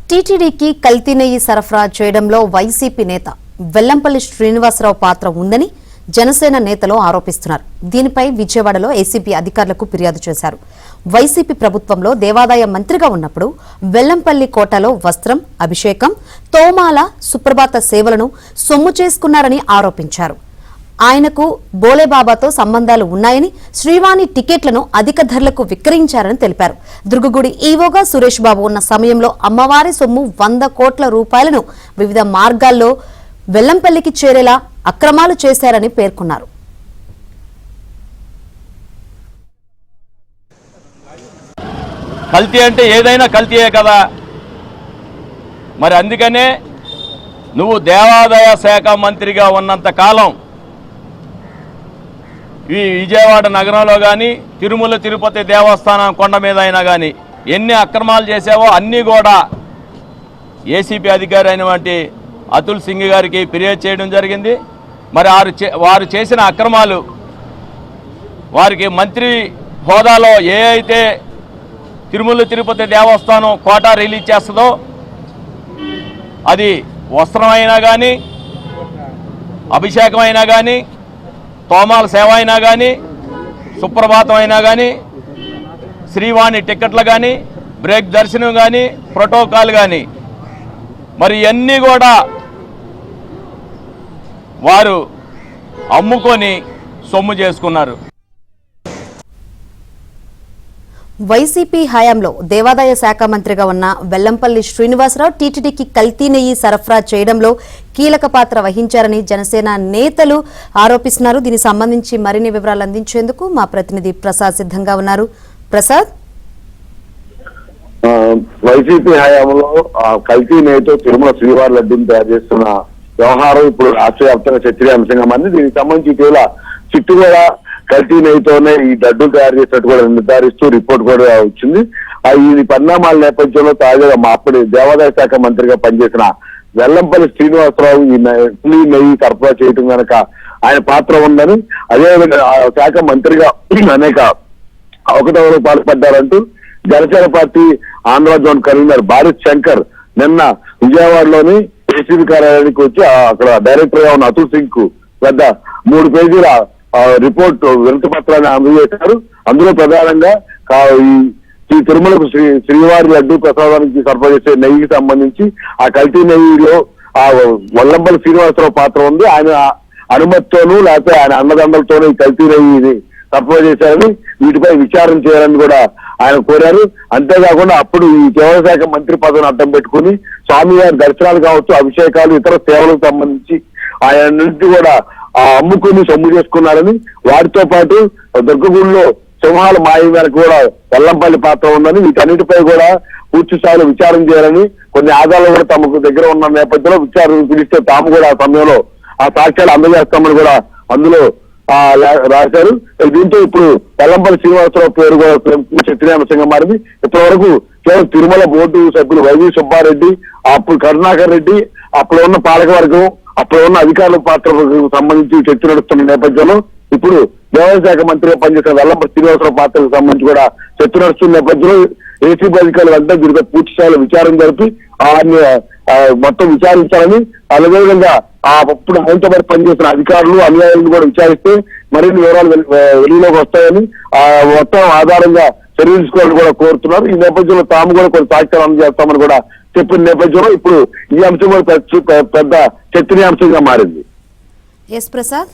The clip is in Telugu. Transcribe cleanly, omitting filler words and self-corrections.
టీటీడీకి కల్తీ నెయ్యి సరఫరా చేయడంలో వైసీపీ నేత వెల్లంపల్లి శ్రీనివాసరావు పాత్ర ఉందని జనసేన నేతలు ఆరోపిస్తున్నారు. దీనిపై విజయవాడలో ఏసీబీ అధికారులకు ఫిర్యాదు చేశారు. వైసీపీ ప్రభుత్వంలో దేవాదాయ మంత్రిగా ఉన్నప్పుడు వెల్లంపల్లి కోటలో వస్త్రం, అభిషేకం, తోమాల, సుప్రభాత సేవలను సొమ్ము చేసుకున్నారని ఆరోపించారు. ఆయనకు బోలేబాబాతో సంబంధాలు ఉన్నాయని, శ్రీవాణి టికెట్లను అధిక ధరలకు విక్రయించారని తెలిపారు. దుర్గగుడి ఈవోగా సురేష్ బాబు ఉన్న సమయంలో అమ్మవారి సొమ్ము 100 కోట్ల రూపాయలను వివిధ మార్గాల్లో వెల్లంపల్లికి చేరేలా అక్రమాలు చేశారని పేర్కొన్నారు. కల్తీ అంటే ఏదైనా కల్తీయే కదా. మరి అందుకనే నువ్వు దేవాదాయ శాఖ మంత్రిగా ఉన్నంత కాలం ఈ విజయవాడ నగరంలో కానీ, తిరుమల తిరుపతి దేవస్థానం కొండ మీద అయినా కానీ ఎన్ని అక్రమాలు చేసావో అన్నీ కూడా ఏసీపీ అధికారి అయినటువంటి అతుల్ సింగ్ గారికి ఫిర్యాదు చేయడం జరిగింది. మరి వారు చేసిన అక్రమాలు, వారికి మంత్రి హోదాలో ఏ అయితే తిరుమల తిరుపతి దేవస్థానం కోటా రిలీజ్ చేస్తుందో, అది వస్త్రమైనా కానీ, అభిషేకం అయినా కానీ, తోమాల సేవ అయినా కానీ, సుప్రభాతం అయినా కానీ, శ్రీవాణి టికెట్లు కానీ, బ్రేక్ దర్శనం కానీ, ప్రోటోకాల్ కానీ, మరి ఇవన్నీ కూడా వారు అమ్ముకొని సొమ్ము చేసుకున్నారు. వైసీపీ హయాంలో దేవాదాయ శాఖ మంత్రిగా ఉన్న వెల్లంపల్లి శ్రీనివాసరావు టీటీడీకి కల్తీ నెయ్యి సరఫరా చేయడంలో కీలక పాత్ర వహించారని జనసేన నేతలు ఆరోపిస్తున్నారు. దీనికి సంబంధించి మరిన్ని వివరాలు అందించేందుకు మా ప్రతినిధి ప్రసాద్ సిద్ధంగా ఉన్నారు. ప్రసాద్, వైసీపీ హయాంలో కల్తీ నెయ్యితో తిరుమల శ్రీవారి లడ్డూని తయారు చేస్తున్న వ్యవహారం ఇప్పుడు రాష్ట్ర వ్యాప్తంగా చర్చనీయాంశంగా మారింది. దీనికి సంబంధించి ఇటీవల చిట్టు కూడా కల్తీ నెయ్యితోనే ఈ లడ్డూ తయారు చేసినట్టు కూడా నిర్ధారిస్తూ రిపోర్ట్ కూడా వచ్చింది. ఈ పరిణామాల నేపథ్యంలో తాజాగా అప్పటి దేవాదాయ శాఖ మంత్రిగా పనిచేసిన వెల్లంపల్లి శ్రీనివాసరావు ఈ నెయ్యి సరఫరా చేయటం కనుక ఆయన పాత్ర ఉందని, అదేవిధంగా శాఖ మంత్రిగా అనేక అవకతవకలు పాల్పడ్డారంటూ Janasena party Andhra zone convener Bharat Shankar నిన్న విజయవాడలోని ఏసీబీ కార్యాలయానికి వచ్చి అక్కడ డైరెక్టర్ గా ఉన్న అతుల్ సింగ్ కు పెద్ద 3 పేజీల రిపోర్ట్ వినతి పత్రాన్ని అందజేశారు. అందులో ప్రధానంగా ఈ తిరుమలకు శ్రీవారి లడ్డూ ప్రసాదానికి సరఫరా చేసే నెయ్యికి సంబంధించి ఆ కల్తీ నెయ్యిలో ఆ వెల్లంపల్లి శ్రీనివాసరావు పాత్ర ఉంది. ఆయన అనుమతితోనూ లేకపోతే ఆయన అన్నదండలతోనూ ఈ కల్తీ నెయ్యిని సరఫరా చేశారని, వీటిపై విచారణ చేయాలని కూడా ఆయన కోరారు. అంతేకాకుండా అప్పుడు ఈ దేవశాఖ మంత్రి పదవిని అడ్డం పెట్టుకుని స్వామివారి దర్శనాలు కావచ్చు, అభిషేకాలు, ఇతర సేవలకు సంబంధించి ఆయన నుంచి కూడా అమ్ముకుని సొమ్ము చేసుకున్నారని, వారితో పాటు దుర్గగుడిలో సింహాల మాయం వెనక కూడా వెల్లంపల్లి పాత్ర ఉందని, వీటన్నిటిపై కూడా పూర్తి స్థాయిలో విచారణ చేయాలని, కొన్ని ఆధారాలు కూడా తమకు దగ్గర ఉన్న నేపథ్యంలో విచారణ పిలిస్తే తాము కూడా ఆ సమయంలో ఆ సాక్ష్యాలు అందజేస్తామని కూడా అందులో రాశారు. దీంతో ఇప్పుడు వెల్లంపల్లి శ్రీనివాసరావు పేరు కూడా చర్చనీయాంశంగా మారింది. ఇప్పటి వరకు కేవలం తిరుమల బోర్డు సభ్యులు వైవి సుబ్బారెడ్డి, అప్పుడు కరుణాకర్ రెడ్డి, అప్పుడు ఉన్న పాలకవర్గం, అప్పుడు ఉన్న అధికారుల పాత్రకు సంబంధించి చర్చ నడుస్తున్న నేపథ్యంలో ఇప్పుడు దేవాదాయ శాఖ మంత్రిగా పనిచేసిన వెల్లంపల్లి శ్రీనివాసరావు పాత్రకు సంబంధించి కూడా చర్చ నడుస్తున్న నేపథ్యంలో ఏసీబీ అధికారులు అంటే దీనిపై పూర్తి స్థాయిలో విచారణ జరిపి ఆయన్ని మొత్తం విచారించాలని, అదేవిధంగా అప్పుడు ఆయనతో పాటు పనిచేసిన అధికారులు, అన్యాయాలను కూడా విచారిస్తే మరిన్ని వివరాలు వెలుగులోకి వస్తాయని, మొత్తం ఆధారంగా చర్యలు తీసుకోవాలని కూడా కోరుతున్నారు. ఈ నేపథ్యంలో తాము కూడా కొన్ని సాక్ష్యాలు అందజేస్తామని కూడా చెప్పిన నేపథ్యంలో ఇప్పుడు ఈ అంశం కూడా పెద్ద చర్చనీయాంశంగా మారింది. ఎస్ ప్రసాద్.